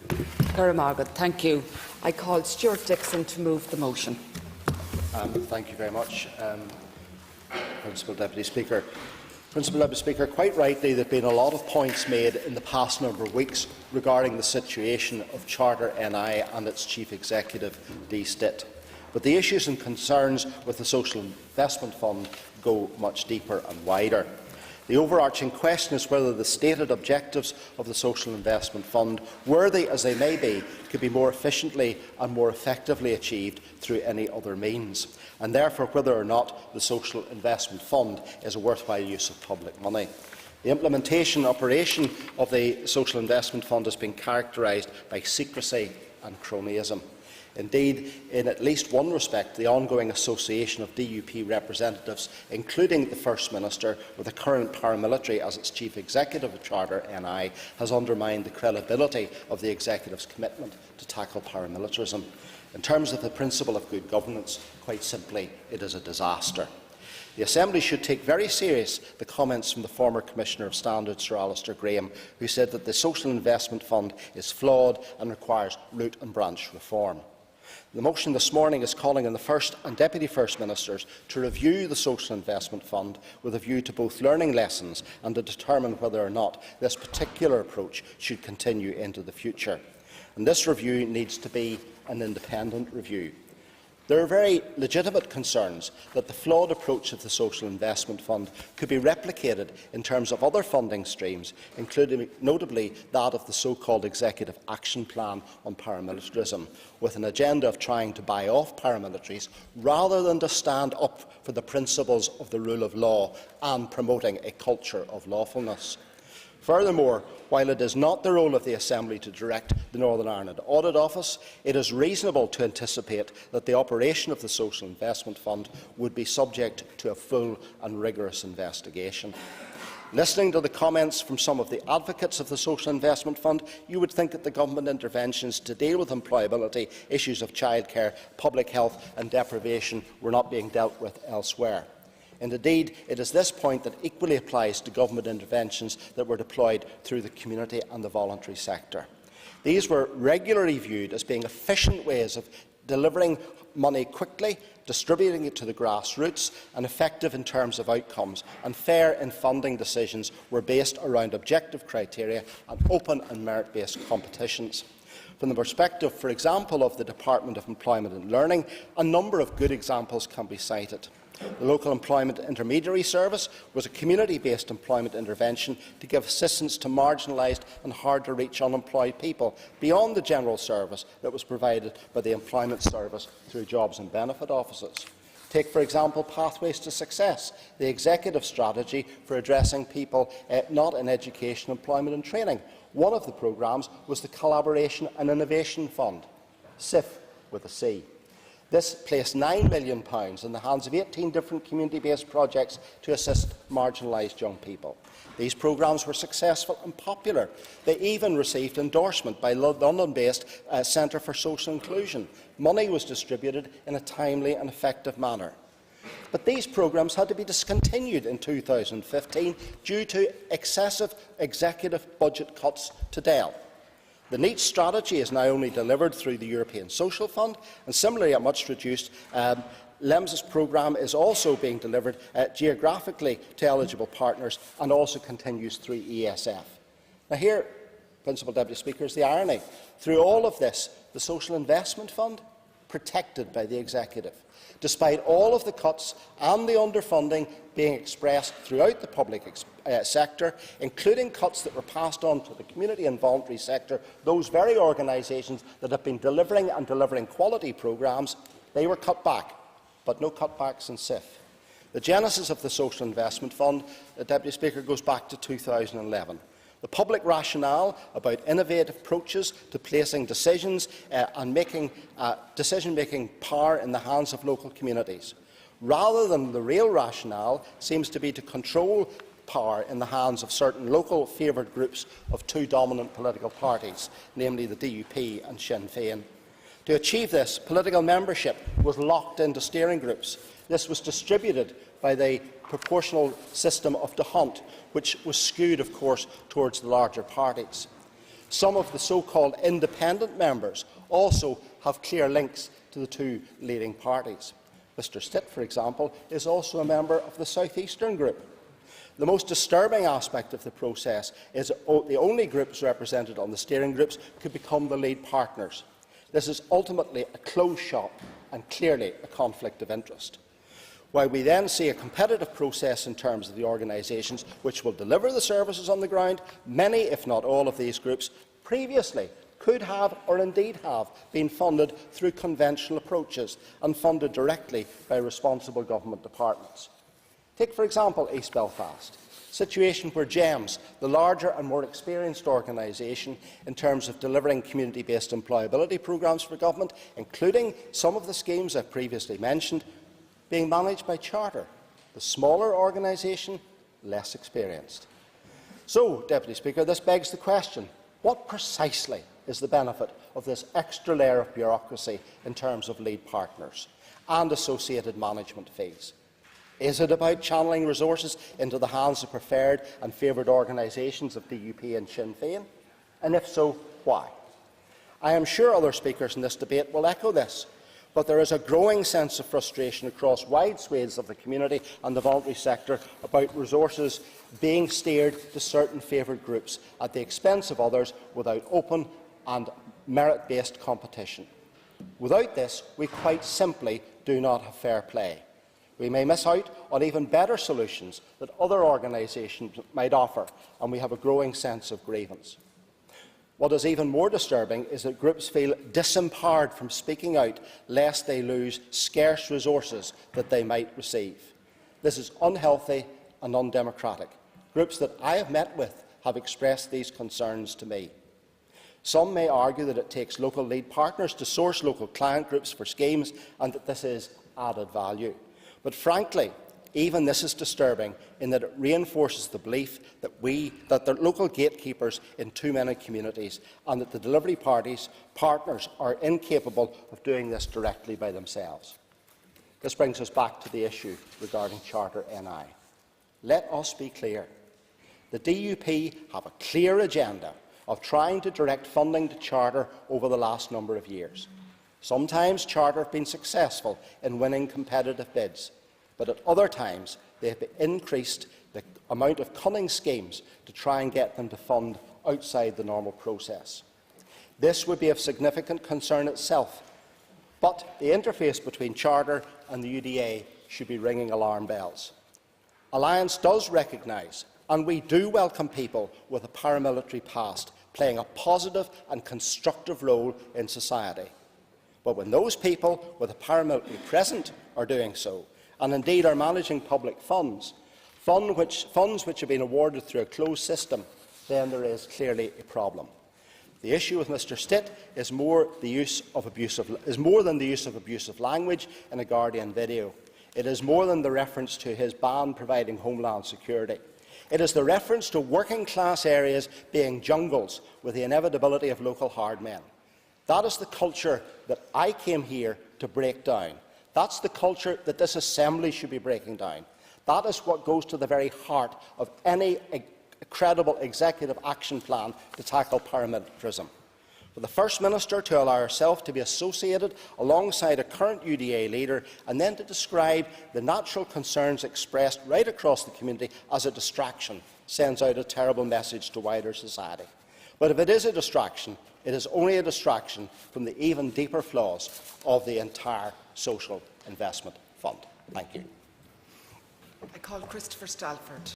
Thank you. I call Stewart Dickson to move the motion. Thank you very much, Principal Deputy Speaker. Principal Deputy Speaker, quite rightly there have been a lot of points made in the past number of weeks regarding the situation of Charter NI and its Chief Executive, Dee Stitt. But the issues and concerns with the Social Investment Fund go much deeper and wider. The overarching question is whether the stated objectives of the Social Investment Fund, worthy as they may be, could be more efficiently and more effectively achieved through any other means, and therefore whether or not the Social Investment Fund is a worthwhile use of public money. The implementation and operation of the Social Investment Fund has been characterised by secrecy and cronyism. Indeed, in at least one respect, the ongoing association of DUP representatives, including the First Minister, with the current paramilitary as its Chief Executive of Charter NI, has undermined the credibility of the Executive's commitment to tackle paramilitarism. In terms of the principle of good governance, quite simply, it is a disaster. The Assembly should take very seriously the comments from the former Commissioner of Standards, Sir Alistair Graham, who said that the Social Investment Fund is flawed and requires root and branch reform. The motion this morning is calling on the First and Deputy First Ministers to review the Social Investment Fund with a view to both learning lessons and to determine whether or not this particular approach should continue into the future. And this review needs to be an independent review. There are very legitimate concerns that the flawed approach of the Social Investment Fund could be replicated in terms of other funding streams, including notably that of the so-called Executive Action Plan on Paramilitarism, with an agenda of trying to buy off paramilitaries rather than to stand up for the principles of the rule of law and promoting a culture of lawfulness. Furthermore, while it is not the role of the Assembly to direct the Northern Ireland Audit Office, it is reasonable to anticipate that the operation of the Social Investment Fund would be subject to a full and rigorous investigation. Listening to the comments from some of the advocates of the Social Investment Fund, you would think that the government interventions to deal with employability, issues of childcare, public health and deprivation were not being dealt with elsewhere. And indeed, it is this point that equally applies to government interventions that were deployed through the community and the voluntary sector. These were regularly viewed as being efficient ways of delivering money quickly, distributing it to the grassroots, and effective in terms of outcomes, and fair in funding decisions were based around objective criteria and open and merit-based competitions. From the perspective, for example, of the Department of Employment and Learning, a number of good examples can be cited. The Local Employment Intermediary Service was a community-based employment intervention to give assistance to marginalised and hard-to-reach unemployed people beyond the general service that was provided by the Employment Service through jobs and benefit offices. Take, for example, Pathways to Success, the executive strategy for addressing people not in education, employment and training. One of the programmes was the Collaboration and Innovation Fund, CIF with a C. This placed £9 million in the hands of 18 different community-based projects to assist marginalised young people. These programmes were successful and popular. They even received endorsement by London-based Centre for Social Inclusion. Money was distributed in a timely and effective manner. But these programmes had to be discontinued in 2015 due to excessive executive budget cuts to DEL. The NEAT strategy is now only delivered through the European Social Fund, and similarly a much reduced LEMS's programme is also being delivered geographically to eligible partners and also continues through ESF. Now here, Principal Deputy Speaker, is the irony. Through all of this, the Social Investment Fund protected by the Executive, despite all of the cuts and the underfunding being expressed throughout the public sector, including cuts that were passed on to the community and voluntary sector, those very organisations that have been delivering quality programmes, they were cut back, but no cutbacks in CIF. The genesis of the Social Investment Fund, Deputy Speaker, goes back to 2011. The public rationale about innovative approaches to placing decisions and making decision-making power in the hands of local communities, rather than the real rationale, seems to be to control power in the hands of certain local favoured groups of two dominant political parties, namely the DUP and Sinn Féin. To achieve this, political membership was locked into steering groups. This was distributed by the proportional system of D'Hunt, which was skewed, of course, towards the larger parties. Some of the so-called independent members also have clear links to the two leading parties. Mr Stitt, for example, is also a member of the South Eastern Group. The most disturbing aspect of the process is that the only groups represented on the steering groups could become the lead partners. This is ultimately a closed shop and clearly a conflict of interest. While we then see a competitive process in terms of the organisations which will deliver the services on the ground, many, if not all, of these groups previously could have, or indeed have, been funded through conventional approaches and funded directly by responsible government departments. Take, for example, East Belfast, a situation where GEMS, the larger and more experienced organisation in terms of delivering community-based employability programmes for government, including some of the schemes I previously mentioned, being managed by Charter, the smaller organisation, less experienced. So, Deputy Speaker, this begs the question, what precisely is the benefit of this extra layer of bureaucracy in terms of lead partners and associated management fees? Is it about channelling resources into the hands of preferred and favoured organisations of DUP and Sinn Féin? And if so, why? I am sure other speakers in this debate will echo this, but there is a growing sense of frustration across wide swathes of the community and the voluntary sector about resources being steered to certain favoured groups at the expense of others without open and merit-based competition. Without this, we quite simply do not have fair play. We may miss out on even better solutions that other organisations might offer, and we have a growing sense of grievance. What is even more disturbing is that groups feel disempowered from speaking out lest they lose scarce resources that they might receive. This is unhealthy and undemocratic. Groups that I have met with have expressed these concerns to me. Some may argue that it takes local lead partners to source local client groups for schemes and that this is added value. But frankly, even this is disturbing in that it reinforces the belief that the local gatekeepers in too many communities and that the delivery partners are incapable of doing this directly by themselves. This brings us back to the issue regarding Charter NI. Let us be clear. The DUP have a clear agenda of trying to direct funding to Charter over the last number of years. Sometimes Charter have been successful in winning competitive bids, but at other times they have increased the amount of cunning schemes to try and get them to fund outside the normal process. This would be of significant concern itself, but the interface between Charter and the UDA should be ringing alarm bells. Alliance does recognise, and we do welcome people with a paramilitary past playing a positive and constructive role in society. But when those people with a paramilitary present are doing so, and indeed are managing public funds which have been awarded through a closed system, then there is clearly a problem. The issue with Mr Stitt is more than the use of abusive language in a Guardian video. It is more than the reference to his ban providing homeland security. It is the reference to working-class areas being jungles with the inevitability of local hard men. That is the culture that I came here to break down. That's the culture that this Assembly should be breaking down. That is what goes to the very heart of any credible executive action plan to tackle paramilitarism. For the First Minister to allow herself to be associated alongside a current UDA leader and then to describe the natural concerns expressed right across the community as a distraction sends out a terrible message to wider society. But if it is a distraction, it is only a distraction from the even deeper flaws of the entire Social Investment Fund. Thank you. I call Christopher Stalford.